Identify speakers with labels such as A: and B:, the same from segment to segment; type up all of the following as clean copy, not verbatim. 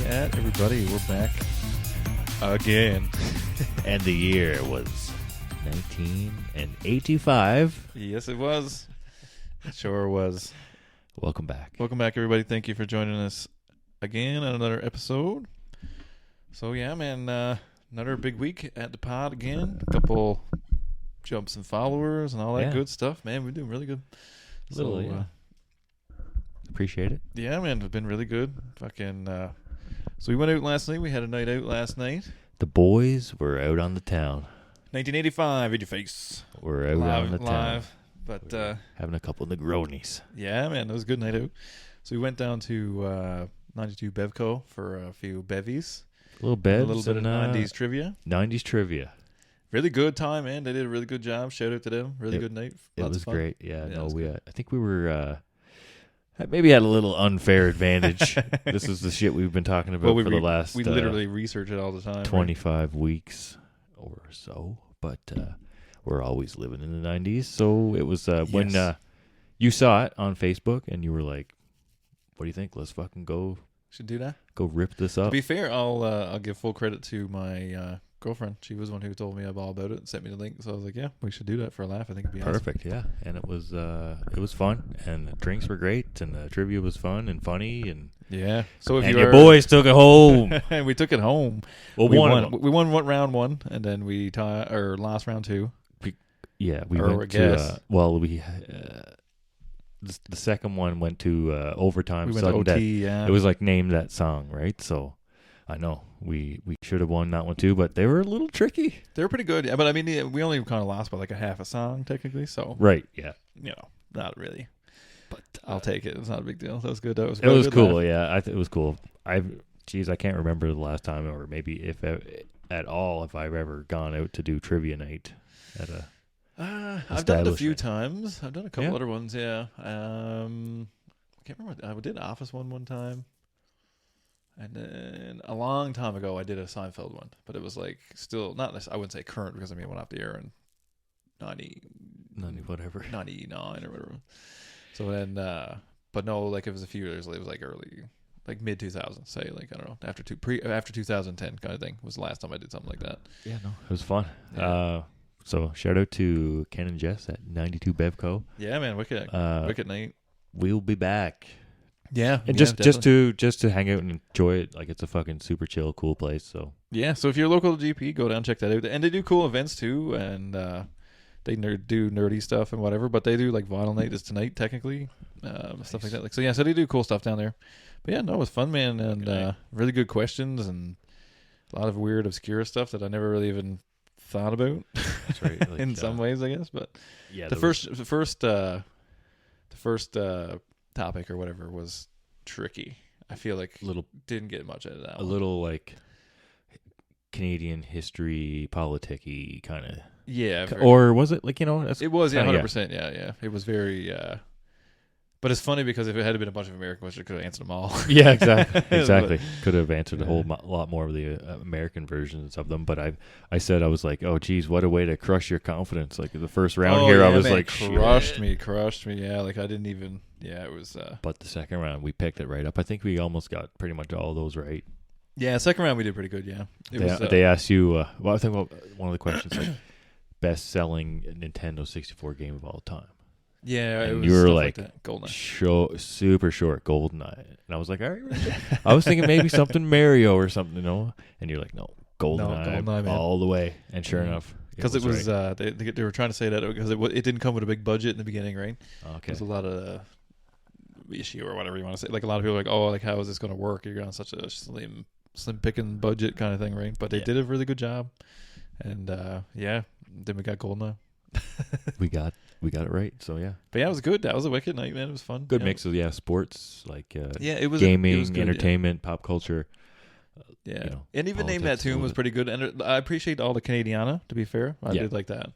A: at, everybody? We're back again.
B: And the year was 1985.
A: Yes, it was. It sure was.
B: Welcome back.
A: Welcome back, everybody. Thank you for joining us again on another episode. So, yeah, man, another big week at the pod again. A couple jumps and followers and all that good stuff. Man, we're doing really good.
B: Appreciate it.
A: Yeah, man, it's been really good. Fucking, so we went out last night. We had a night out last night.
B: The boys were out on the town.
A: 1985 in your face.
B: We're out on the town.
A: But
B: having a couple Negronis.
A: Yeah, man, it was a good night out. So we went down to 92 Bevco for a few bevies.
B: A little bit of
A: 90s trivia.
B: 90s trivia.
A: Really good time, man. They did a really good job. Shout out to them. Really good night.
B: It
A: Lots
B: was
A: of fun.
B: great. Yeah, no, we. I think we were. Maybe had a little unfair advantage. This is the shit we've been talking about for the last.
A: We literally research it all the time.
B: 25 weeks or so, but we're always living in the 90s. So it was when you saw it on Facebook and you were like, "What do you think? Let's fucking go."
A: Should do that.
B: Go rip this up.
A: To be fair, I'll give full credit to my girlfriend. She was the one who told me all about it and sent me the link. So I was like, yeah, we should do that for a laugh. I think it'd be
B: perfect.
A: Awesome.
B: Yeah, and it was fun, and the drinks were great, and the trivia was fun and funny, and
A: yeah. So if
B: your boys took it home,
A: and we took it home.
B: Well,
A: we won round one, and then we lost round two.
B: We went to the second one went to overtime.
A: We went to OT. Yeah,
B: it was like Name That Song, right? So. I know we should have won that one too, but they were a little tricky.
A: They were pretty good, yeah. But I mean, we only kind of lost by like a half a song technically, so
B: right, yeah.
A: You know, not really. But I'll take it. It's not a big deal. That was good. It was
B: cool.
A: Laugh.
B: Yeah, it was cool. I can't remember the last time, or maybe if at all, if I've ever gone out to do trivia night at a.
A: I've done it a few times. I've done a couple other ones. Yeah. I can't remember. I did Office one time. And then a long time ago, I did a Seinfeld one, but it was like still not. I wouldn't say current because I mean it went off the air in 99 or whatever. So then, but no, like it was a few years. It was like early, like mid 2000s. Say like I don't know after 2010 kind of thing was the last time I did something like that.
B: Yeah, no, it was fun.
A: Yeah.
B: So shout out to Ken and Jess at 92 Bevco.
A: Yeah, man, wicked night.
B: We'll be back.
A: Yeah,
B: and just to hang out and enjoy it, like it's a fucking super chill, cool place. So
A: yeah, so if you're local to GP, go down and check that out. And they do cool events too, and they do nerdy stuff and whatever. But they do like Vinyl Night is tonight technically, stuff like that. Like so they do cool stuff down there. But yeah, no, it was fun, man, and really good questions and a lot of weird, obscure stuff that I never really even thought about.
B: That's right, like,
A: in some ways, I guess. But
B: yeah,
A: the first topic or whatever was tricky. I feel like didn't get much out of that.
B: A little like Canadian history, politic-y kind of.
A: Yeah.
B: Or was it like, it was
A: 100%. Yeah. It was very. But it's funny because if it had been a bunch of American questions, I could have answered them all.
B: Yeah, exactly. Could have answered a whole lot more of the American versions of them. But I was like, oh, geez, what a way to crush your confidence. Like the first round I was like,
A: crushed me. Yeah, like I didn't even. Yeah, it was.
B: But the second round, we picked it right up. I think we almost got pretty much all of those right.
A: Yeah, second round we did pretty good. Yeah,
B: they asked you. I think one of the questions like best-selling Nintendo 64 game of all time.
A: Yeah,
B: and you were like
A: GoldenEye.
B: Super short, GoldenEye, and I was like, all right. I was thinking maybe something Mario or something, and you're like, no, GoldenEye all the way. And sure enough,
A: because it was right. They were trying to say that because it didn't come with a big budget in the beginning, right?
B: Okay,
A: there's a lot of issue or whatever you want to say. Like a lot of people are like, oh, like how is this going to work? You're on such a slim picking budget kind of thing, right? But they did a really good job, and then we got GoldenEye.
B: We got it right, so yeah.
A: But yeah, it was good. That was a wicked night, man. It was fun.
B: Good mix of sports, like
A: it was
B: gaming,
A: good,
B: entertainment, pop culture.
A: And even Name That Tune was pretty good. And I appreciate all the Canadiana. To be fair, I did like that.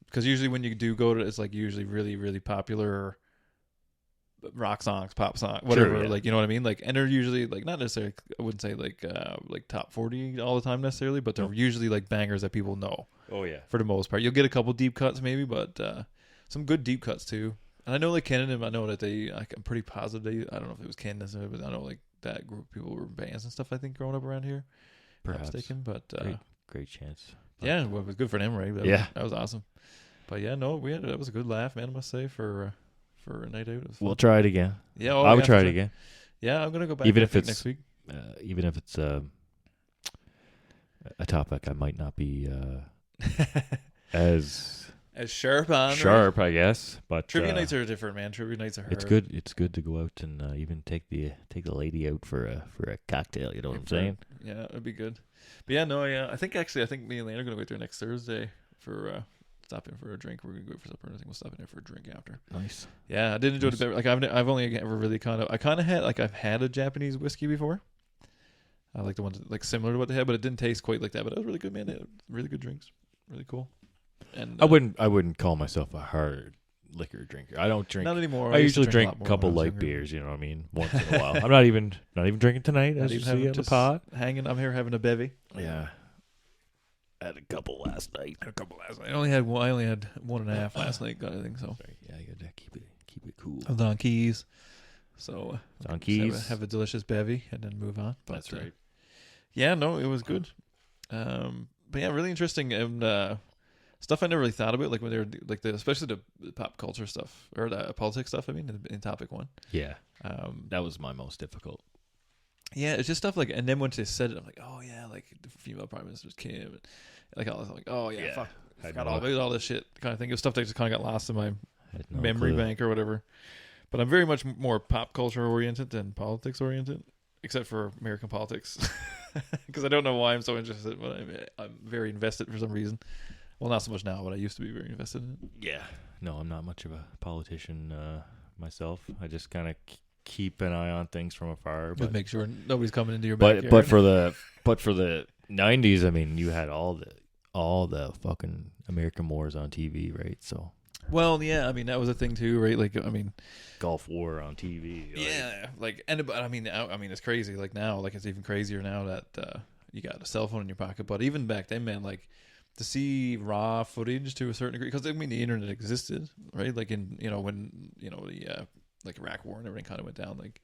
A: Because usually when you do go to, it's like usually really really popular rock songs, pop songs, whatever.
B: Sure, yeah.
A: Like you know what I mean. Like and they're usually like not necessarily. I wouldn't say like top 40 all the time necessarily, but they're usually like bangers that people know.
B: Oh yeah,
A: for the most part, you'll get a couple deep cuts maybe, but some good deep cuts too. And I know like Ken and him, I know that they. Like, I'm pretty positive they. I don't know if it was Ken, but I know like that group of people were in bands and stuff. I think growing up around here,
B: Perhaps.
A: I'm mistaken, but
B: Great chance. But
A: yeah, well, it was good for them, right? That was awesome. But yeah, no, that was a good laugh, man. I must say for a night out. It was fun.
B: We'll try it again.
A: Yeah,
B: I would try it
A: sure.
B: again.
A: Yeah, I'm gonna go back.
B: Even
A: I
B: if
A: think,
B: it's
A: next week.
B: Even if it's a topic I might not be as
A: sharp on.
B: sharp, I guess. But
A: Trivia nights are different, man. Trivia nights are hard.
B: it's good. It's good to go out and even take the lady out for a cocktail. You know what I'm saying?
A: Yeah, it'd be good. But yeah, no, yeah. I think me and Lane are gonna go out there next Thursday for stop in for a drink. We're gonna go out for supper. I think we'll stop in there for a drink after.
B: Nice.
A: Yeah, I did enjoy the beverage. Like I've only ever really I've had a Japanese whiskey before. I like the ones like similar to what they had, but it didn't taste quite like that. But it was really good, man. They had really good drinks, really cool. And
B: I wouldn't call myself a hard liquor drinker. I don't drink.
A: Not anymore.
B: I
A: used to
B: usually drink
A: lot
B: a
A: more
B: couple
A: when I was
B: light
A: younger.
B: beers. You know what I mean? Once in a while. I'm not even drinking tonight.
A: Not
B: As you
A: even
B: see
A: having
B: on the
A: just
B: pod.
A: hanging. I'm here having a bevy.
B: Yeah. Had a couple last night.
A: I only had 1.5 last night. I think so.
B: Sorry. Yeah, you gotta keep it cool.
A: I was on keys, so
B: On
A: just
B: keys.
A: have a delicious bevy and then move on. But,
B: That's right.
A: Yeah, no, it was good. But yeah, really interesting and stuff I never really thought about, like when they were like especially the pop culture stuff or the politics stuff. I mean, in topic one.
B: Yeah. That was my most difficult.
A: Yeah, it's just stuff like, and then once they said it, I'm like, oh yeah, like the female prime minister's Kim, and like I was like, oh yeah,
B: Yeah.
A: fuck,
B: I
A: forgot
B: know.
A: all about all this shit kind of thing. It was stuff that just kind of got lost in my
B: Had no
A: memory
B: clue.
A: bank or whatever. But I'm very much more pop culture oriented than politics oriented, except for American politics, because I don't know why I'm so interested, but I'm very invested for some reason. Well, not so much now, but I used to be very invested in it.
B: Yeah. No, I'm not much of a politician myself. I just kind of keep an eye on things from afar.
A: Just
B: But
A: make sure nobody's coming into your
B: but
A: backyard.
B: but for the 90s, I mean, you had all the fucking American wars on TV, right? So
A: well, yeah, I mean that was a thing too, right? Like, I mean,
B: Gulf War on TV. Like,
A: yeah, like, and but I mean, it's crazy. Like now, like it's even crazier now that you got a cell phone in your pocket. But even back then, man, like to see raw footage to a certain degree, because I mean the internet existed, right? Like when the like Iraq War and everything kind of went down, like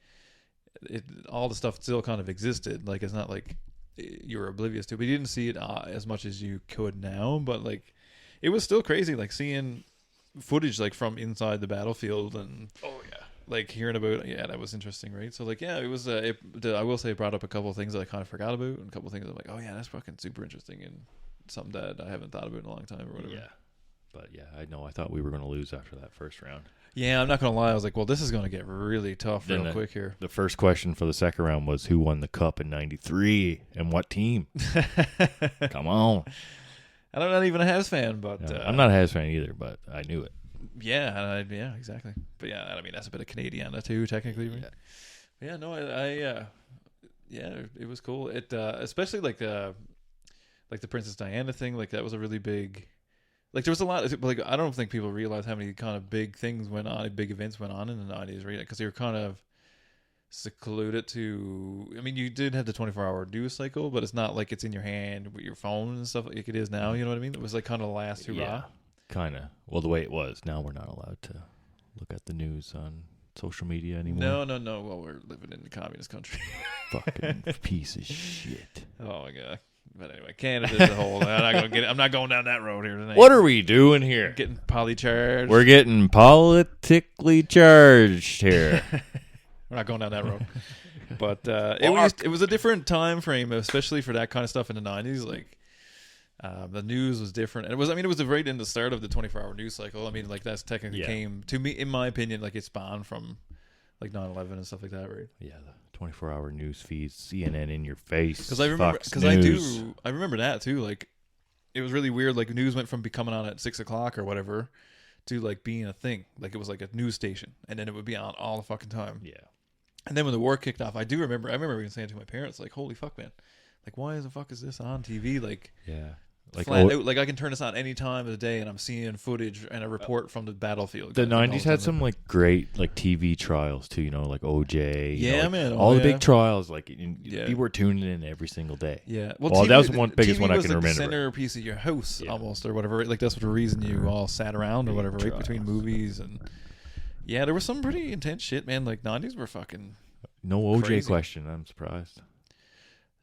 A: all the stuff still kind of existed. Like it's not like you were oblivious to, but you didn't see it as much as you could now. But like it was still crazy, like seeing footage like from inside the battlefield and like hearing about that was interesting, right? So like it was I will say it brought up a couple of things that I kind of forgot about and a couple of things I'm like, oh yeah, that's fucking super interesting and something that I haven't thought about in a long time or whatever.
B: Yeah. But yeah, I thought we were going to lose after that first round.
A: Yeah, I'm not gonna lie, I was like, well, this is gonna get really tough
B: Then
A: real quick here.
B: The first question for the second round was who won the cup in '93 and what team? Come on.
A: And I'm not even a Habs fan, but
B: No, I'm not a Habs fan either, but I knew it.
A: yeah, exactly. But yeah, I mean that's a bit of Canadiana too, technically. Right?
B: Yeah.
A: Yeah, no, it was cool. It especially like the Princess Diana thing, like that was a really big. Like there was a lot. Like I don't think people realize how many kind of big things went on, big events went on in the 90s, right? Because they were kind of secluded to. I mean, you did have the 24-hour news cycle, but it's not like it's in your hand with your phone and stuff like it is now. You know what I mean? It was like kind of the last hurrah.
B: Yeah, kind of. Well, the way it was. Now we're not allowed to look at the news on social media anymore.
A: No. Well, we're living in a communist country.
B: Fucking piece of shit.
A: Oh my god. But anyway, Canada's a whole. I'm not going down that road here tonight.
B: What are we doing here?
A: Getting polycharged.
B: We're getting politically charged here.
A: We're not going down that road. But it was a different time frame, especially for that kind of stuff in the 90s. Like the news was different, and it was right in the start of the 24-hour news cycle. I mean, like that's technically came to me, in my opinion, like it spawned from like 9/11 and stuff like that, right?
B: Yeah, the 24-hour news feeds, CNN in your face.
A: Because I remember, I remember that too. Like, it was really weird. Like, news went from becoming on at 6 o'clock or whatever to like being a thing. Like, it was like a news station, and then it would be on all the fucking time.
B: Yeah.
A: And then when the war kicked off, I remember even saying to my parents, like, "Holy fuck, man! Like, why the fuck is this on TV? Like,
B: Yeah.
A: flat out, like I can turn this on any time of the day, and I'm seeing footage and a report from the battlefield."
B: The
A: Like,
B: 90s had some like great like TV trials too, like OJ.
A: Yeah,
B: like,
A: man.
B: all the
A: yeah.
B: big trials, like
A: Yeah.
B: you were tuning in every single day.
A: Yeah,
B: Well, that was one biggest
A: TV
B: one I
A: was
B: can
A: like the
B: remember.
A: centerpiece of your house,
B: Yeah.
A: almost, or whatever. Right? Like that's what the reason you all sat around or
B: Big
A: whatever, right? Between
B: trials.
A: movies and yeah, there was some pretty intense shit, man. Like 90s were fucking
B: No OJ
A: Crazy.
B: question. I'm surprised.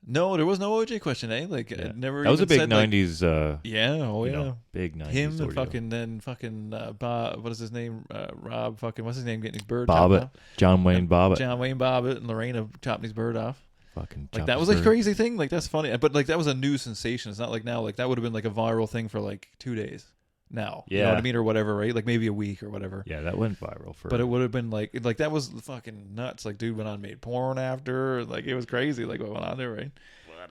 A: No, there was no OJ question, eh? Like,
B: Yeah.
A: it never.
B: That was a
A: even
B: big
A: said, like,
B: '90s.
A: yeah. Oh
B: you
A: yeah.
B: know, big '90s.
A: Him and
B: ordeal.
A: fucking Bob. What is his name? Rob. Fucking what's his name? Getting his bird
B: Bobbitt.
A: chopped off.
B: John Wayne Bobbitt.
A: John Wayne Bobbitt and Lorena chopping his bird off.
B: Fucking
A: Like
B: chopped
A: that
B: his
A: was a
B: bird.
A: crazy thing. Like that's funny, but like that was a news sensation. It's not like now. Like that would have been like a viral thing for like 2 days. Now, you know what I
B: Yeah.
A: mean, or whatever, right? Like maybe a week or whatever.
B: Yeah, that went viral for.
A: But it would have been like that was fucking nuts. Like dude went on and made porn after. Like it was crazy. Like what went on there, right?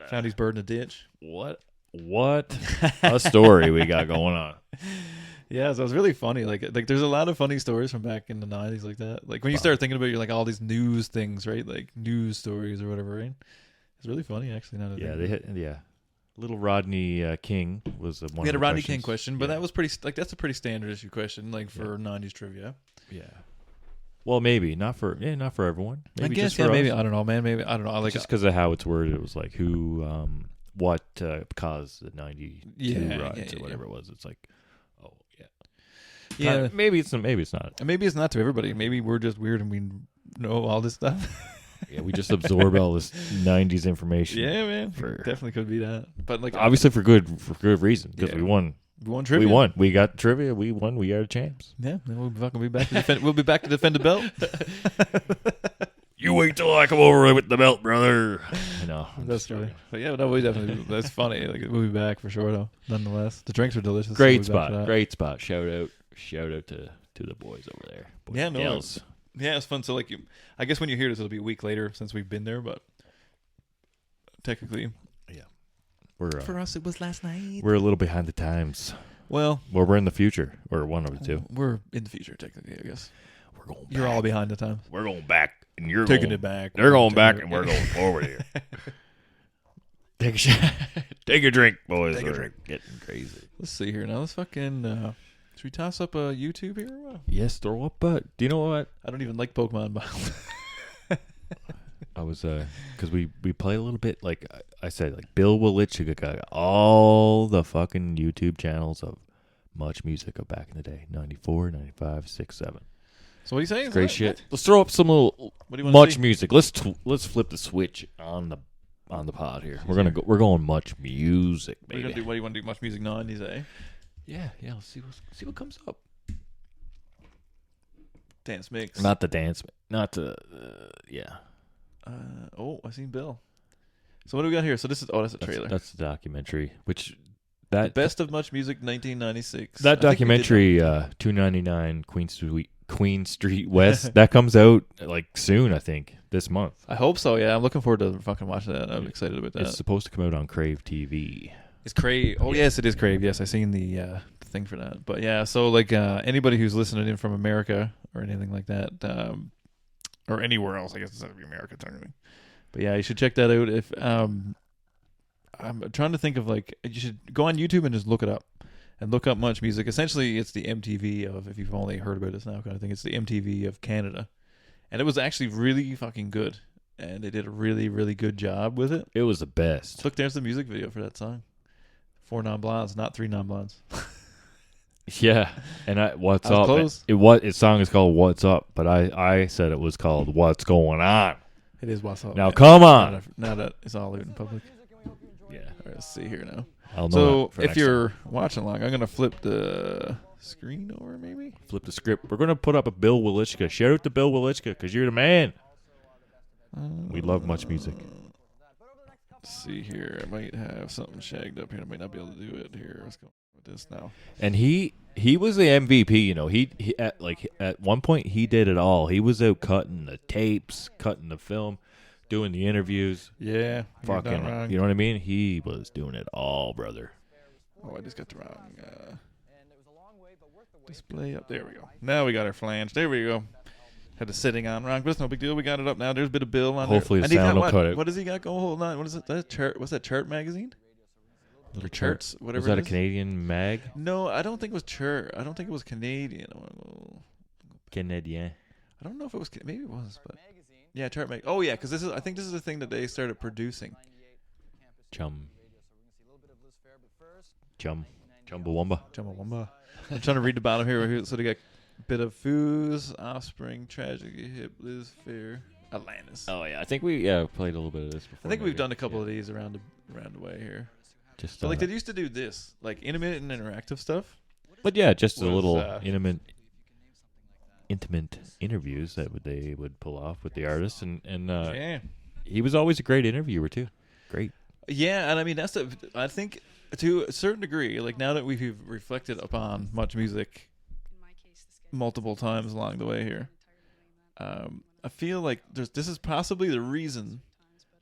A: Found his bird in a ditch.
B: What a story we got going on.
A: Yeah, so it was really funny. Like there's a lot of funny stories from back in the 90s like that. Like when you start thinking about it, you're like all these news things, right? Like news stories or whatever, right? It's really funny actually. Now that I
B: Yeah,
A: think
B: they
A: about it.
B: hit. Yeah, little Rodney King was one.
A: We had
B: of
A: a
B: the
A: Rodney
B: questions.
A: King question, but
B: Yeah.
A: that was pretty like that's a pretty standard issue question, like for 90s trivia.
B: Yeah. Well, maybe not for everyone. Maybe
A: I guess
B: just for
A: maybe
B: us.
A: I don't know, man. Maybe I don't know. I like
B: Just because of how it's worded, it was like who, what caused the '92
A: Yeah,
B: riots
A: yeah,
B: or whatever it was. It's like, oh yeah,
A: yeah.
B: maybe it's not. Maybe it's not.
A: And maybe it's not to everybody. Maybe we're just weird and we know all this stuff.
B: Yeah, we just absorb all this '90s information.
A: Yeah, man.
B: For-
A: Definitely could be that. But like
B: Obviously for good reason because
A: Yeah.
B: we won.
A: we won trivia.
B: We won. We got trivia. We won. We are champs.
A: Yeah, then we'll fucking be back to defend. We'll be back to defend the belt.
B: You wait till I come over with the belt, brother. I know. I'm
A: That's
B: just
A: funny.
B: joking.
A: But yeah, no, we definitely. That's funny. Like we'll be back for sure, though. Nonetheless, the drinks are delicious. so
B: Great
A: we'll be back for
B: spot.
A: that.
B: Great spot. Shout out to the boys over there. Boys
A: Yeah,
B: and
A: no,
B: gals.
A: Yeah, it's fun. So like, I guess when you hear this, it'll be a week later since we've been there, but technically,
B: We're
A: us, it was last night.
B: we're a little behind the times.
A: Well,
B: Well, we're in the future, or one of the two.
A: we're in the future, technically. I guess
B: We're going.
A: you're all behind the times.
B: We're going back, and you're
A: Taking
B: going,
A: it back.
B: They're going
A: Taking
B: back,
A: it-
B: and we're going forward here. Take a shot. Take a drink, boys.
A: Take a
B: We're
A: drink.
B: Getting crazy.
A: Let's see here now. Let's fucking. Should we toss up a YouTube here? Or what?
B: Yes, throw up. But do you know what?
A: I don't even like Pokemon, but
B: I was because we play a little bit like I said, like Bill Wilichka got all the fucking YouTube channels of Much Music of back in the day, 94, 95, 6, 7.
A: so what are you saying?
B: Great shit. Let's throw up some little
A: What do you want to
B: Much
A: see?
B: Music. Let's flip the switch on the pod here. We're going Much Music,
A: What do you
B: baby.
A: gonna do? What do you want to do? Much music 90s, eh?
B: Yeah. Let's see what comes up.
A: Dance mix.
B: Not the dance, not the yeah.
A: I seen Bill. So what do we got here? So this is that's a trailer.
B: That's the documentary, which that
A: Best of Much Music 1996.
B: that documentary 299 Queen Street West that comes out like soon, I think, this month.
A: I hope so. Yeah, I'm looking forward to fucking watching that. I'm excited about that.
B: It's supposed to come out on Crave TV.
A: It's Crave. Oh yes, it is Crave. Yes, I seen the thing for that. But yeah, so like anybody who's listening in from America or anything like that, or anywhere else, I guess it's not America technically. But yeah, you should check that out. If I'm trying to think of like you should go on YouTube and just look it up and look up Much Music. Essentially, it's the MTV of if you've only heard about this now kind of thing. It's the MTV of Canada, and it was actually really fucking good. And they did a really really good job with it.
B: It was the best.
A: Look, there's the music video for that song. 4 non-blondes, not 3 non-blondes.
B: Yeah, and what's
A: I was
B: up?
A: close.
B: Its song is called "What's Up," but I said it was called "What's Going On."
A: It is what's up.
B: Now
A: man.
B: come on.
A: Now that it's all out in public.
B: Yeah,
A: All right, let's see here now.
B: I'll know
A: So
B: that for
A: if
B: next
A: you're watching along, I'm gonna flip the screen over, maybe.
B: time. Flip the script, we're gonna put up a Bill Wilichka. Shout out to Bill Wilichka because you're the man. We love Much Music.
A: Let's see here. I might have something shagged up here. I might not be able to do it here. Let's go with this now.
B: And he was the MVP. You know, he at one point he did it all. He was out cutting the tapes, cutting the film, doing the interviews.
A: Yeah. you're not
B: Fucking,
A: wrong.
B: you know what I mean? He was doing it all, brother.
A: Oh, I just got the wrong display up. There we go. Now we got our flange. There we go. Had the setting on wrong, but it's no big deal. We got it up now. There's a bit of Bill on
B: Hopefully
A: there.
B: the
A: And he's
B: sound
A: got
B: will
A: what?
B: cut it.
A: What does he got going? Hold on. What is it? That chart? What's that? Chart magazine? Or charts? Whatever.
B: Was that
A: it
B: a
A: is?
B: Canadian mag?
A: No, I don't think it was chart. I don't think it was Canadian.
B: Canadien.
A: I don't know if it was. Maybe it was, but yeah, chart mag. Oh yeah, because I think this is the thing that they started producing.
B: Chumbawamba.
A: Chumbawamba. I'm trying to read the bottom here. So they got bit of Foos, Offspring, Tragedy, Hip, Liz Fair. Atlantis.
B: Oh yeah, I think we played a little bit of this before.
A: I think we've
B: maybe.
A: done a couple
B: Yeah.
A: of these around the way here.
B: Just
A: So like they used to do this, like intimate and interactive stuff.
B: but yeah, just a
A: was,
B: little
A: uh,
B: intimate interviews that they would pull off with the artists, and
A: Yeah.
B: he was always a great interviewer too. Great.
A: Yeah, and I mean I think to a certain degree, like now that we've reflected upon Much Music multiple times along the way here, I feel like this is possibly the reason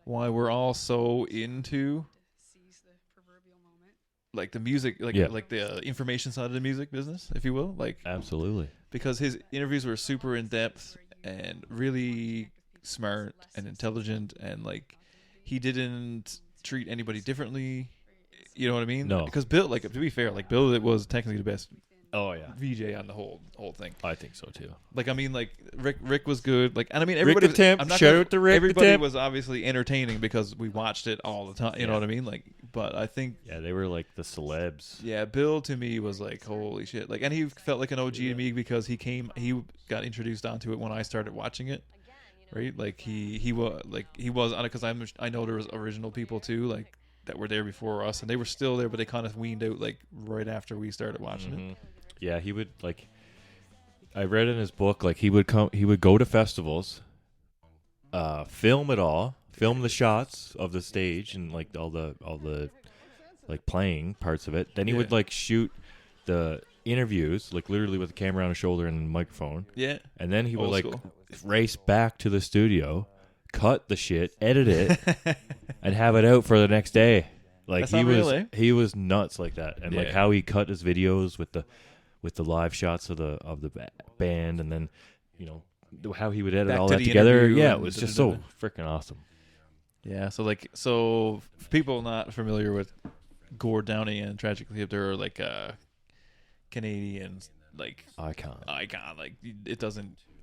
A: why we're all so into like the music, like
B: Yeah.
A: like the information side of the music business, if you will, like
B: Absolutely.
A: because his interviews were super in depth and really smart and intelligent, and like he didn't treat anybody differently. You know what I mean?
B: No.
A: Because Bill, like to be fair, like Bill, it was technically the best
B: Oh yeah,
A: VJ on the whole thing.
B: I think so too.
A: Like I mean, like Rick was good. Like and I mean everybody.
B: the Temp.
A: I'm not
B: Shout
A: gonna-
B: out to Rick the
A: Everybody
B: Temp.
A: was obviously entertaining because we watched it all the time. You know
B: Yeah.
A: what I mean? Like, but I think
B: Yeah, they were like the celebs.
A: yeah, Bill to me was like holy shit. Like, and he felt like an OG to me because he got introduced onto it when I started watching it. Right? Like he was because I know there was original people too, like that were there before us, and they were still there, but they kind of weaned out like right after we started watching it.
B: Mhm. Yeah, he would like. I read in his book like he would go to festivals, film it all, film the shots of the stage and like all the like playing parts of it. Then he would
A: Yeah.
B: like shoot the interviews like literally with a camera on his shoulder and a microphone,
A: Yeah.
B: and then he would
A: Old
B: like
A: school.
B: race back to the studio, cut the shit, edit it, and have it out for the next day. Like
A: That's unreal, eh?
B: he was nuts like that, and like
A: Yeah.
B: how he cut his videos with the live shots of the band, and then how he would edit
A: Back
B: all
A: to
B: that
A: the
B: together.
A: interview
B: Yeah, it
A: and
B: was just so
A: da-da-da-da.
B: freaking awesome.
A: Yeah, so for people not familiar with Gord Downey and Tragically Hip, they're like Canadian like
B: Icon.
A: icon. Like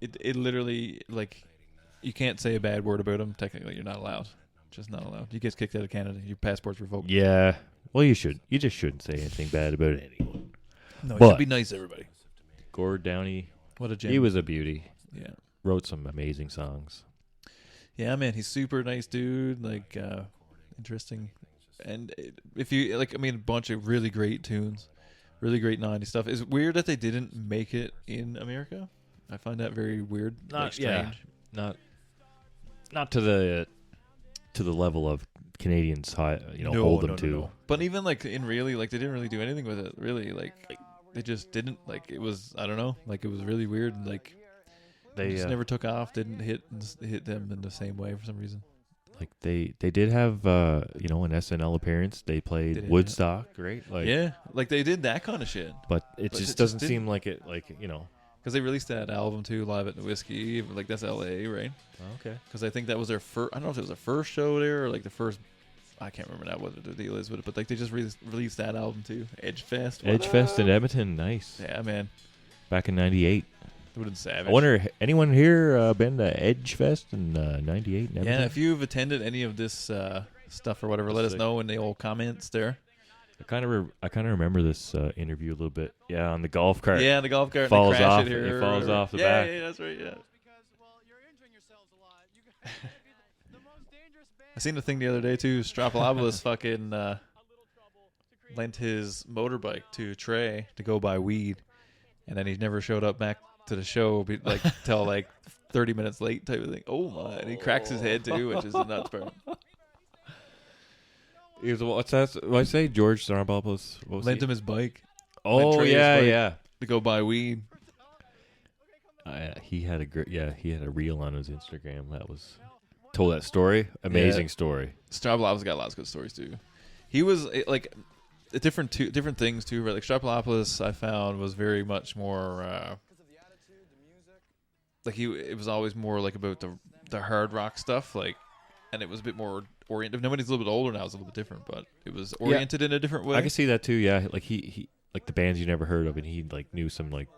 A: it literally like you can't say a bad word about him. Technically, you're not allowed. Just not allowed. You get kicked out of Canada. Your passport's revoked.
B: Yeah. Well, you just shouldn't say anything bad about anyone.
A: No, you
B: But-
A: should be nice to everybody.
B: Gord Downey,
A: What a gem.
B: he was a beauty.
A: Yeah.
B: Wrote some amazing songs.
A: Yeah, man, he's super nice dude. Like, interesting. And if you like, I mean, a bunch of really great tunes, really great '90s stuff. It's weird that they didn't make it in America. I find that very weird. Like, strange.
B: Not to the level of Canadians hold them to.
A: No. But even like in really, like they didn't really do anything with it. Really, like they just didn't. Like it was, I don't know. Like it was really weird. And like
B: They
A: just never took off. Didn't hit them in the same way for some reason.
B: like they did have an SNL appearance. They played
A: They did,
B: Woodstock, right? Like,
A: Yeah, like they did that kind of shit.
B: but it
A: But
B: just
A: it
B: doesn't
A: just
B: seem like it.
A: Because they released that album too, Live at the Whiskey. Like that's L.A., right?
B: Okay.
A: Because I think that was their first. I don't know if it was their first show there or like the first. I can't remember now what the deal is with it, but like they just released that album too, Edge Fest. What
B: Edgefest in
A: up?
B: Edmonton, nice.
A: Yeah, man,
B: Back in '98.
A: it would have been savage.
B: I wonder, anyone here been to Edgefest in '98?
A: Yeah, if you've attended any of this stuff or whatever, let us
B: Sick.
A: know in the old comments there.
B: I kind of remember this interview a little bit. Yeah, on the golf cart.
A: Yeah, the golf cart
B: Falls
A: and they crash
B: off-
A: it here.
B: it falls off the
A: yeah,
B: back.
A: Yeah, that's right. Yeah. I seen the thing the other day too. Stropalopoulos fucking lent his motorbike to Trey to go buy weed, and then he never showed up back to the show, like till like 30 minutes late type of thing. Oh my! And he cracks his head too, which is the nuts part.
B: What's that? What I say? George Stropalopoulos. What was
A: Lent
B: he?
A: him his bike
B: Oh
A: Trey's
B: yeah,
A: bike.
B: yeah.
A: to go buy weed.
B: He had a reel on his Instagram that was told that story. Amazing story.
A: Stropalopoulos got lots of good stories too. He was like different things too. Right? Like Stropalopoulos, I found was very much more like it was always more like about the hard rock stuff, like, and it was a bit more oriented. Nobody's a little bit older now; it's a little bit different, but it was oriented in a different way.
B: I can see that too. Yeah, like he like the bands you never heard of, and he like knew some like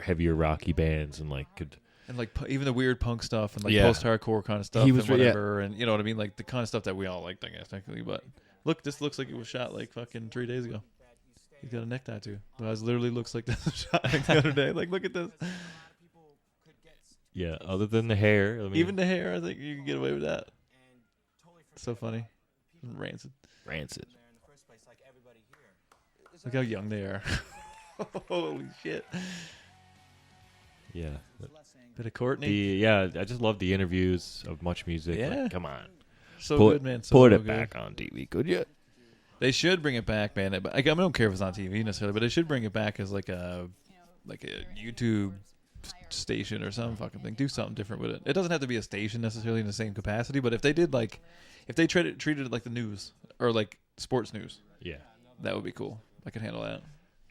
B: heavier rocky bands, and like could.
A: And like even the weird punk stuff and like
B: Yeah.
A: post-hardcore kind of stuff
B: He was
A: and
B: yeah.
A: whatever, and you know what I mean, like the kind of stuff that we all liked, I guess, technically. But look, this looks like it was shot like fucking 3 days ago. He's got a neck tattoo. The eyes literally looks like this was shot like the other day. Like, look at this.
B: Yeah, other than the hair. I mean,
A: Even the hair, I think you can get away with that. So funny. Rancid.
B: rancid.
A: Look how young they are. Holy shit.
B: Yeah.
A: Bit of Courtney.
B: Yeah, I just love the interviews of Much Music.
A: Yeah.
B: Like, come on.
A: So
B: Put-
A: good, man. So
B: Put it
A: good.
B: back on TV, could you?
A: They should bring it back, man. I don't care if it's on TV necessarily, but they should bring it back as like a YouTube station or some fucking thing. Do something different with it. It doesn't have to be a station necessarily in the same capacity, but if they did if they treated it like the news or like sports news,
B: Yeah.
A: that would be cool. I could handle that.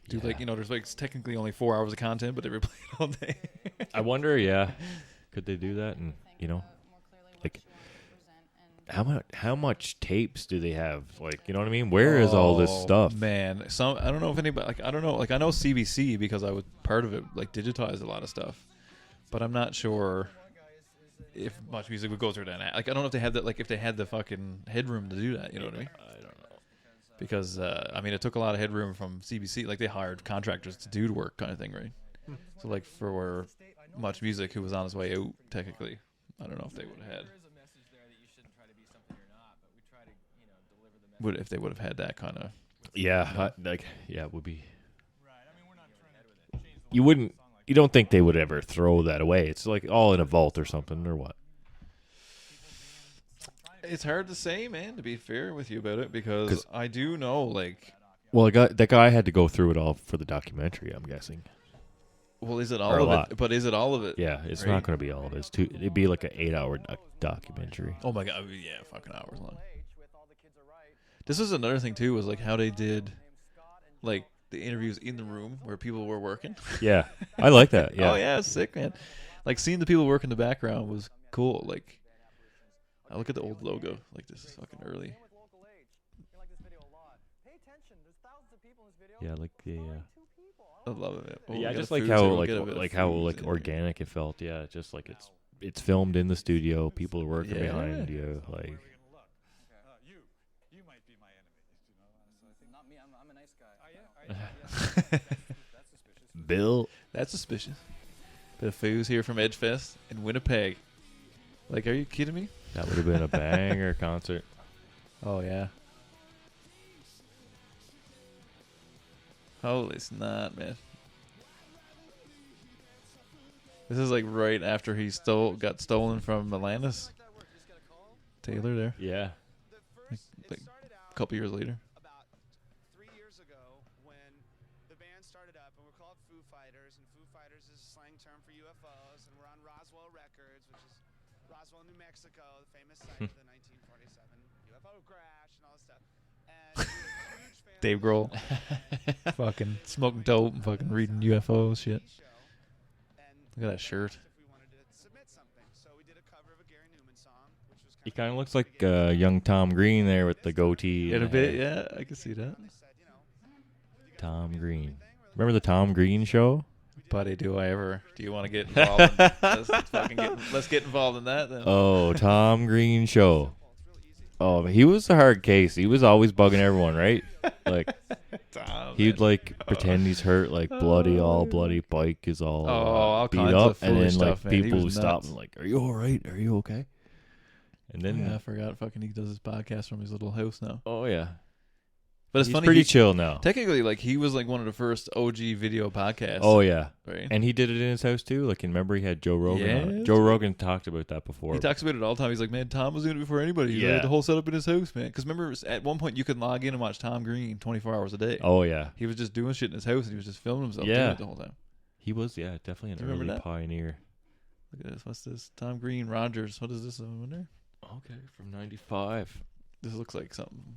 A: Do
B: Yeah.
A: there's it's technically only 4 hours of content, but they replay it all day.
B: I wonder, yeah, could they do that? And, like, how much tapes do they have? Like, you know what I mean? Where is all this stuff?
A: Man, I don't know if anybody I don't know. Like I know CBC because I was part of it. Like digitized a lot of stuff, but I'm not sure if Much Music would go through that. Like I don't know if they had that. Like if they had the fucking headroom to do that. You know what I mean?
B: I don't know.
A: Because it took a lot of headroom from CBC. Like they hired contractors to do the work, kind of thing, right? So like for Much Music, who was on his way out, technically, I don't know if they would have had. If they would have had that kind of.
B: Yeah, it would be. You don't think they would ever throw that away? It's like all in a vault or something, or what?
A: It's hard to say, man. To be fair with you about it, because I do know, like.
B: Well, that guy had to go through it all for the documentary, I'm guessing.
A: Well, is it
B: Or
A: all
B: a
A: of
B: lot.
A: it? But is it all of it?
B: Yeah, it's
A: Right.
B: not going to be all of it. It'd be like an 8-hour documentary.
A: Oh my god, yeah, fucking hours long. This is another thing too, was like how they did, like the interviews in the room where people were working.
B: Yeah, I like that. Yeah.
A: Oh yeah, it's sick, man. Like seeing the people work in the background was cool. Like, I look at the old logo. Like this is fucking early.
B: Yeah, like the.
A: I love it. Oh,
B: Yeah, I
A: we got
B: just
A: a
B: like
A: food,
B: how
A: so we'll
B: like
A: get a bit of
B: like how
A: foods
B: like
A: in
B: organic it felt. Yeah, just like it's filmed in the studio. People are working
A: Yeah.
B: behind you. Like,
C: You might be my enemy. Not me. I'm a nice guy. That's suspicious.
B: Bill.
A: That's suspicious. Bit of foos here from Edgefest in Winnipeg. Like, are you kidding me?
B: That would have been a banger concert.
A: Oh yeah. Holy snot, man. This is like right after he got stolen from Atlantis. Taylor there.
B: Yeah.
A: Like a couple years later.
C: About 3 years ago, when the band started up, and we're called Foo Fighters, and Foo Fighters is a slang term for UFOs, and we're on Roswell Records, which is Roswell, New Mexico, the famous site of the 1947 UFO crash and all this stuff. And we were huge fans
A: Dave Grohl. Fucking smoking dope and fucking reading UFO shit. Look at that shirt.
C: if we wanted to submit something. So we did a cover of a Gary Newman song, which was
B: He kind of looks like young Tom Green there with the goatee.
A: In
B: and
A: a
B: the
A: bit,
B: hair.
A: yeah, I can see that.
B: Tom Green. Remember the Tom Green show?
A: Buddy, do you want to get involved? Let's get involved in that then.
B: Oh, Tom Green show. Oh, he was a hard case. He was always bugging everyone, right? Like
A: Tom,
B: he'd
A: man.
B: like pretend he's hurt, like all bloody. Bike is all
A: all
B: beat
A: kinds
B: up,
A: of
B: and then
A: foolish
B: like
A: stuff, man. He
B: people would
A: was
B: stop
A: nuts.
B: and like, "Are you all right? Are you okay?" And then,
A: Yeah, I forgot. Fucking, he does his podcast from his little house now.
B: oh yeah,
A: But it's
B: he's
A: funny.
B: pretty chill now.
A: Technically, like he was like one of the first OG video podcasts.
B: Oh yeah,
A: right.
B: and he did it in his house too. Like, remember he had Joe Rogan. On it.
A: Yes.
B: Joe Rogan talked about that before.
A: He talks about it all the time. He's like, man, Tom was doing it before anybody. He
B: Yeah.
A: had the whole setup in his house, man. Because remember, at one point you could log in and watch Tom Green 24 hours a day.
B: Oh yeah,
A: He was just doing shit in his house, and he was just filming himself
B: Yeah.
A: doing it the whole time.
B: he was definitely an
A: Do you remember
B: early
A: that?
B: pioneer.
A: Look at this. What's this? Tom Green Rogers. What is this over there?
B: Okay, from '95.
A: This looks like something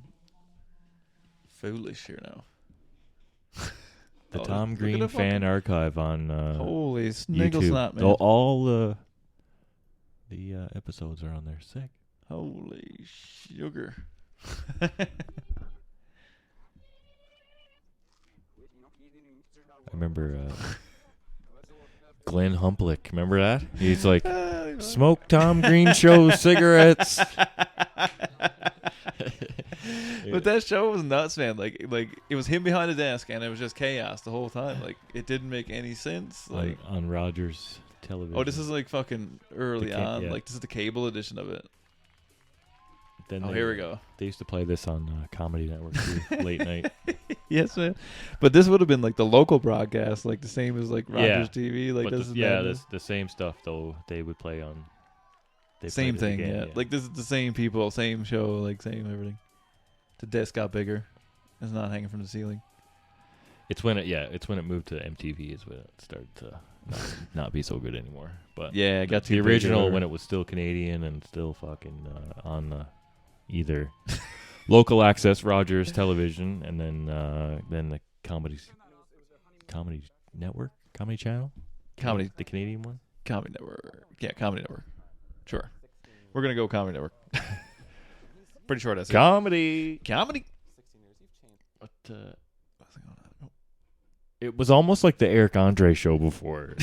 A: foolish here now.
B: The
A: Oh,
B: Tom
A: look at
B: Green
A: the
B: fan
A: fucking-
B: archive on
A: Holy sniggle
B: YouTube.
A: snot, man.
B: All the episodes are on there. Sick.
A: Holy sugar.
B: I remember Glenn Humplick. Remember that? He's like, smoke Tom Green show cigarettes.
A: But that show was nuts, man. Like it was him behind the desk, and it was just chaos the whole time. Like it didn't make any sense. Like
B: on Rogers television.
A: Oh, this is like fucking early on.
B: yeah.
A: Like this is the cable edition of it.
B: Then
A: Oh, here we go.
B: They used to play this on Comedy Network too, late night.
A: Yes, man. But this would have been like the local broadcast, like the same as like
B: Yeah.
A: Rogers TV. Like
B: But
A: this is
B: the same stuff though. They would play on. They
A: same
B: played it
A: thing.
B: again,
A: Yeah. Like this is the same people, same show, like same everything. The desk got bigger. It's not hanging from the ceiling.
B: it's when it moved to MTV is when it started to not be so good anymore. But
A: Yeah, it got
B: the
A: too
B: original
A: big.
B: when it was still Canadian and still fucking on either local access Rogers Television and then the Comedy Network, Comedy Channel,
A: Comedy
B: the Canadian one.
A: Comedy Network. Yeah, Comedy Network. Sure. We're gonna go Comedy Network. Pretty sure that's it.
B: Comedy.
A: Comedy.
B: But
A: What's going on?
B: it was almost like the Eric Andre show before.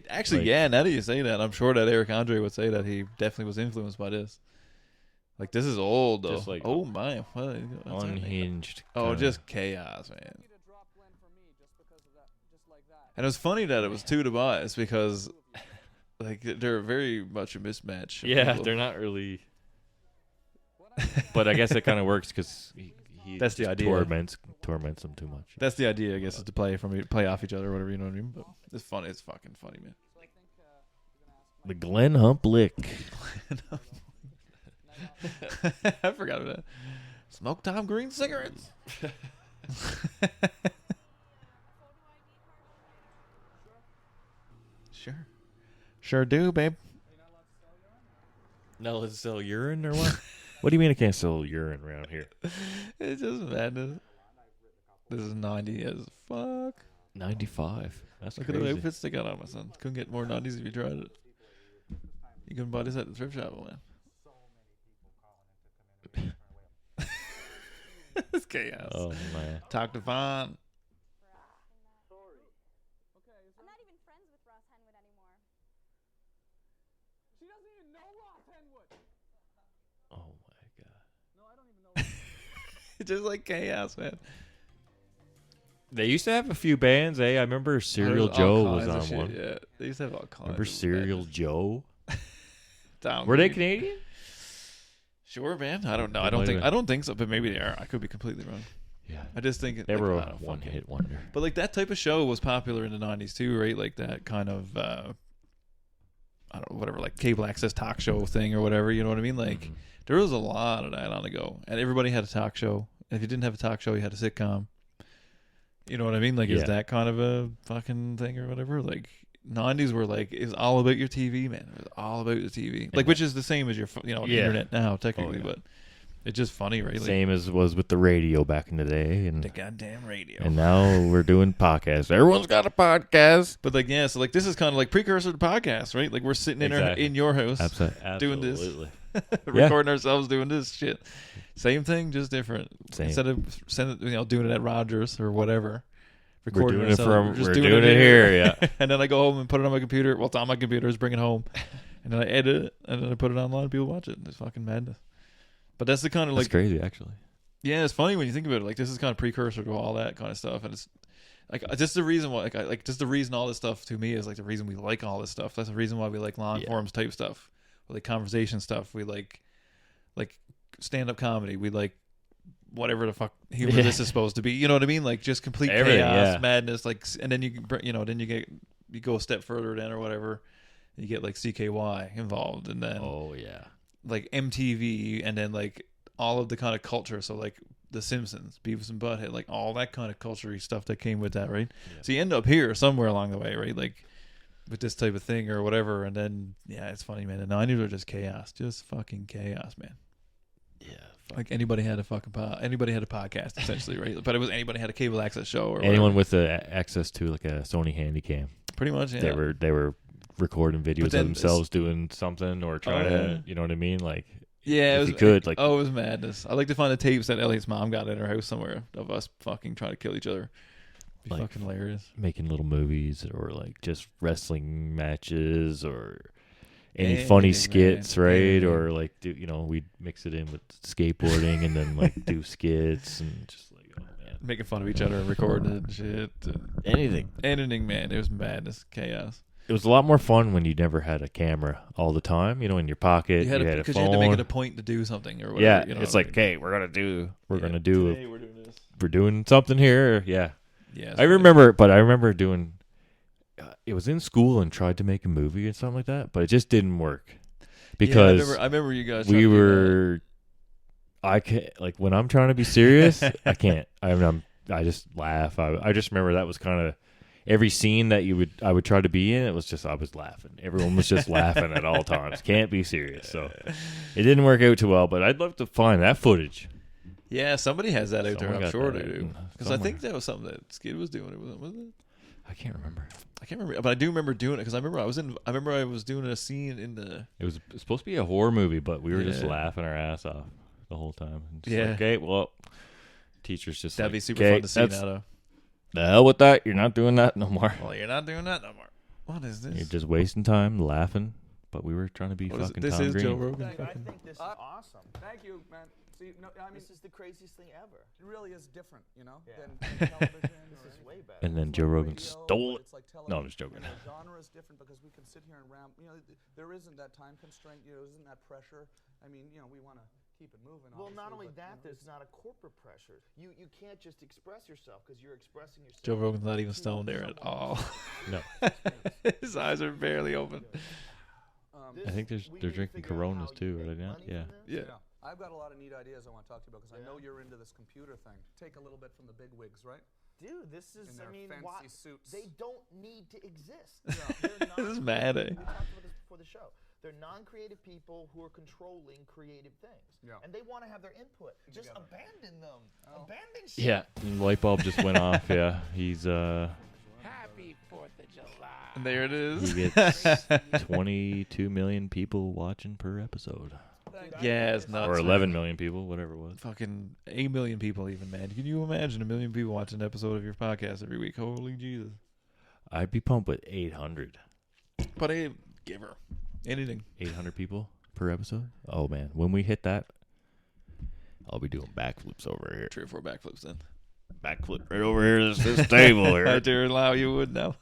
A: Actually,
B: Like-
A: yeah. Now that you say that, I'm sure that Eric Andre would say that he definitely was influenced by this. Like this is old though.
B: Just like
A: oh my, what, what's happening?
B: Unhinged.
A: Oh,
B: kinda-
A: just chaos, man. And it was funny that it was two to bias because, like, they're very much a mismatch. of
B: yeah,
A: people.
B: they're not really. But I guess it kind of works because he
A: That's the
B: just
A: idea.
B: torments them too much.
A: That's the idea, I guess, is to play off each other or whatever. You know what I mean? But it's funny. It's fucking funny, man.
B: The Glen Hump Lick.
A: I forgot about that. Smoke Tom Green cigarettes. Sure do, babe.
B: No, let's sell urine or what? What do you mean I can't sell urine around here?
A: It's just madness. This is 90 as fuck.
B: 95. That's
A: Look at
B: crazy.
A: the outfits they got on, my son. Couldn't get more 90s if you tried it. You can buy this at the thrift shop, man. It's chaos.
B: Oh man.
A: Talk to Vaughn.
D: I'm not even friends with Ross Henwood anymore.
C: She doesn't even know Ross Henwood.
B: Oh my god.
C: No, I don't even know.
A: It's just like chaos, man.
B: They used to have a few bands, eh? I remember Serial
A: There's all
B: Joe was
A: kinds of
B: on
A: shit,
B: one.
A: Yeah, they used to have all kinds.
B: Remember
A: of
B: Serial
A: madness.
B: Joe?
A: Tom
B: Were they
A: Green.
B: Canadian?
A: Sure, man. I don't know.
B: They
A: I don't
B: might
A: think.
B: have
A: I don't think so. But maybe they are. I could be completely wrong.
B: Yeah.
A: I just think
B: They
A: like,
B: were
A: I
B: a
A: don't fucking-
B: one-hit wonder.
A: But like that type of show was popular in the 90s too, right? Like that kind of I don't know, whatever, like cable access talk show thing or whatever, you know what I mean? Like
B: Mhm.
A: there was a lot of that on the go. And everybody had a talk show. If you didn't have a talk show, you had a sitcom. You know what I mean? Like is
B: Yeah.
A: that kind of a fucking thing or whatever? Like 90s were like it was all about your TV, man. It was all about the TV. Like which is the same as your
B: Yeah.
A: internet now technically,
B: yeah.
A: but it's just funny, right? Like
B: Same as was with the radio back in the day,
A: the
B: and
A: goddamn radio.
B: now we're doing podcasts. Everyone's got a podcast.
A: But like yeah, so like this is kind of like precursor to podcasts, right? Like we're sitting in
B: Exactly.
A: in your house
B: Doing
A: Doing this.
B: Absolutely.
A: recording ourselves doing this shit. Same thing, just different.
B: Same.
A: Instead of doing it at Rogers or whatever,
B: We're
A: recording
B: doing it
A: ourselves,
B: we're doing it here, yeah.
A: and then I go home and put it on my computer. Well, it's on my computer. Just bring it home, and then I edit it, and then I put it online. And people watch it. It's fucking madness. But that's the kind of
B: That's
A: like
B: crazy, actually.
A: yeah, it's funny when you think about it. Like this is kind of precursor to all that kind of stuff, and it's like just the reason why, just the reason all this stuff to me is like the reason we like all this stuff. That's the reason why we like long
B: Yeah.
A: forms type stuff, we like conversation stuff. We like stand up comedy. We like whatever the fuck humor
B: Yeah.
A: this is supposed to be. You know what I mean? Like just complete
B: Everything,
A: chaos,
B: yeah.
A: madness. Like, and then you go a step further then or whatever. And you get like CKY involved, and then
B: Oh yeah.
A: like MTV, and then like all of the kind of culture. So like The Simpsons, Beavis and Butthead, like all that kind of culture-y stuff that came with that, right?
B: Yeah.
A: So you end up here somewhere along the way, right? Like with this type of thing or whatever. And then yeah, it's funny, man. The 90s are just chaos, just fucking chaos, man.
B: Yeah.
A: Like anybody had a podcast essentially, right? But it was anybody had a cable access show or
B: Anyone
A: whatever.
B: with access to like a Sony Handycam,
A: Pretty much, yeah.
B: they were recording videos of
A: then
B: themselves doing something or trying
A: yeah.
B: to, you know what I mean? Like,
A: Yeah,
B: if
A: it was
B: you could, like-
A: oh, it was madness. I like to find the tapes that Elliot's mom got in her house somewhere of us fucking trying to kill each other. Be
B: Like-
A: fucking hilarious.
B: making little movies or like just wrestling matches or any
A: Anything,
B: funny
A: man.
B: skits, right?
A: Anything.
B: Or like we'd mix it in with skateboarding and then like do skits and just like, oh man,
A: Making fun of each other and recording it and shit.
B: anything.
A: Anything, man. It was madness, chaos.
B: It was a lot more fun when you never had a camera all the time, you know, in your pocket.
A: You had a
B: phone.
A: you had to make it a point to do something or whatever.
B: Yeah,
A: you know
B: it's
A: what I
B: like,
A: mean?
B: okay, we're
A: Today we're doing this.
B: we're doing something here. Yeah,
A: Yeah,
B: I remember doing. It was in school and tried to make a movie and something like that, but it just didn't work because
A: I remember you guys.
B: we were. I can't, like, when I'm trying to be serious, I can't. I just laugh. I just remember that was kind of every scene that I would try to be in. It was just I was laughing. Everyone was just laughing at all times. Can't be serious. So it didn't work out too well. But I'd love to find that footage.
A: Yeah, somebody has that out there.
B: Someone
A: I'm
B: got
A: sure
B: that
A: they do. Because I
B: somewhere.
A: think that was something that Skid was doing. Wasn't it?
B: I can't remember.
A: I can't remember, but I do remember doing it because I remember I was doing a scene in the.
B: It was supposed to be a horror movie, but we were just
A: Yeah.
B: laughing our ass off the whole time. Just
A: Yeah.
B: like, okay, well, teacher's just
A: That'd
B: like,
A: be super
B: okay,
A: fun to see
B: that's-
A: now, though.
B: The hell with that. You're not doing that no more.
A: Well, you're not doing that no more. What is this?
B: You're just wasting time laughing. But we were trying to be
A: What is it?
B: fucking
A: This
B: Tom
A: is
B: Green.
A: Joe Rogan.
C: I
A: fucking-
C: think this is awesome. Thank you, man. See, no, I mean,
E: This is the craziest thing ever.
C: it really is different, you know,
E: Yeah.
C: than television.
E: This is way better.
B: And then
C: It's
B: Joe
C: like
B: Rogan
C: radio,
B: stole
C: but
B: it.
C: it's like
B: No, I'm
C: television.
B: just joking.
C: You know, the genre is different because we can sit here and ramp. You know, there isn't that time constraint. You know, isn't that pressure? I mean, you know, we want to keep it moving.
E: Well, not
C: obviously,
E: only
C: but,
E: that,
C: you know,
E: there's not a corporate pressure. You can't just express yourself because you're expressing yourself.
A: Joe Rogan's not even
E: to
A: stoned there at all.
B: No.
A: His eyes are barely open.
B: I think they're drinking Coronas too, are they not? Yeah.
A: Yeah.
C: I've got a lot of neat ideas I want to talk to you about because I know you're into this computer thing. Take a little bit from the big wigs, right?
E: Dude, this is,
C: In their
E: I mean,
C: fancy
E: why,
C: suits.
E: they don't need to exist.
A: This is mad, eh?
E: We talked about this before the show. They're non-creative people who are controlling creative things.
C: Yeah.
E: And they want to have their input. Just
C: Together.
E: abandon them.
C: Oh.
E: Abandon shit.
B: Yeah. And light bulb just went off. Yeah. He's
F: Happy 4th of July.
A: And there it is.
B: he gets 22 million people watching per episode,
A: Yeah, it's nuts.
B: or
A: man.
B: 11 million people, whatever it was.
A: Fucking 8 million people, even, man. Can you imagine 1 million people watching an episode of your podcast every week? Holy Jesus.
B: I'd be pumped with 800.
A: But hey, give her anything.
B: 800 people per episode. Oh man, when we hit that, I'll be doing backflips over here.
A: 3 or 4 backflips then.
B: Backflip right over here. This table
A: I
B: here.
A: dare allow you would now.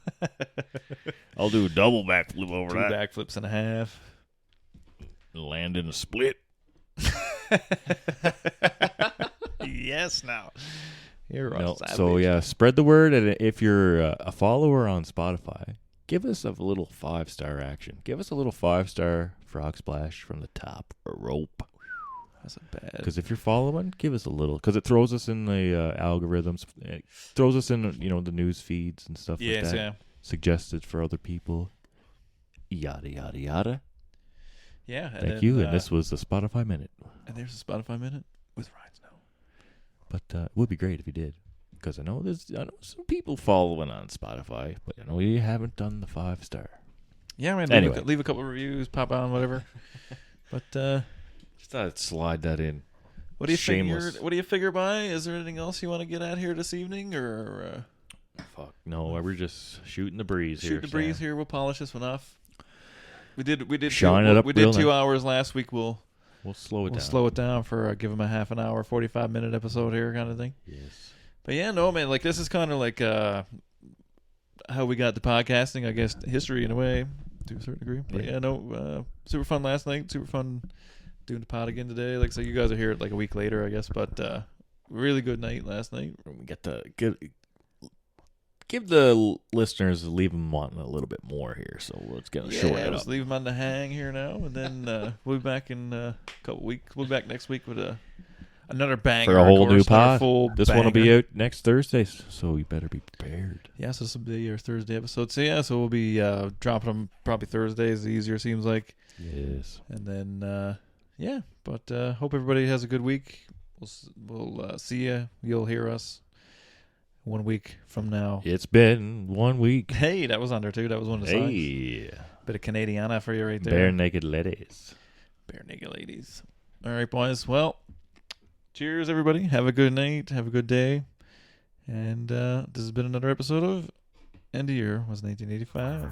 B: I'll do a double backflip over
A: 2
B: that.
A: backflips and a half.
B: Land in a split.
A: Yes, now. Here,
B: No,
A: Ross.
B: so yeah, spread the word, and if you're a follower on Spotify, give us a little 5-star action. Give us a little 5-star frog splash from the top rope.
A: That's a bad.
B: Because if you're following, give us a little, because it throws us in the algorithms. It throws us in, the news feeds and stuff like
A: Yes,
B: that.
A: yeah.
B: Suggested for other people. Yada yada yada.
A: Yeah. And
B: Thank
A: then,
B: you, and this was the Spotify Minute.
A: And there's a Spotify Minute with Ryan Snow.
B: But it would be great if you did, because I know some people following on Spotify, but I know you haven't done the 5-star.
A: Yeah, man.
B: Anyway.
A: Leave a couple of reviews, pop on, whatever. But
B: Just thought I'd slide that in.
A: what do you
B: Shameless.
A: figure? What do you figure by? Is there anything else you want to get at here this evening, or
B: Fuck no, we're just shooting the breeze here.
A: shoot the breeze
B: Sam.
A: here? We'll polish this one off. We did
B: Shine it up
A: We did
B: real
A: 2
B: nice.
A: hours last week. We'll
B: We'll slow it down.
A: slow it down for give them a half an hour, 45-minute episode here, kind of thing.
B: Yes.
A: But yeah, no, man. Like this is kind of like how we got to podcasting, I guess, history in a way, to a certain degree. But
B: Yeah.
A: yeah, no, super fun last night. Super fun doing the pod again today. Like, so you guys are here like a week later, I guess. But really good night last night.
B: We got to give the listeners, leave them wanting a little bit more here. So let's get short it
A: let's
B: up.
A: leave them on the hang here now, and then we'll be back in a couple weeks. We'll be back next week with another banger
B: For a
A: of
B: whole new
A: course, another
B: pod.
A: full
B: This one will be
A: banger.
B: out next Thursday, so you better be prepared.
A: Yeah, so this will be your Thursday episode. So yeah, so we'll be dropping them probably Thursdays. The easier seems like.
B: Yes.
A: And then, yeah, but hope everybody has a good week. We'll see you. You'll hear us 1 week from now.
B: It's been 1 week.
A: Hey, that was under too. That was one of the songs.
B: Hey.
A: Bit of Canadiana for you right there.
B: Bare naked ladies.
A: Bare naked ladies. All right, boys. Well, cheers, everybody. Have a good night. Have a good day. And this has been another episode of End of Year was 1985.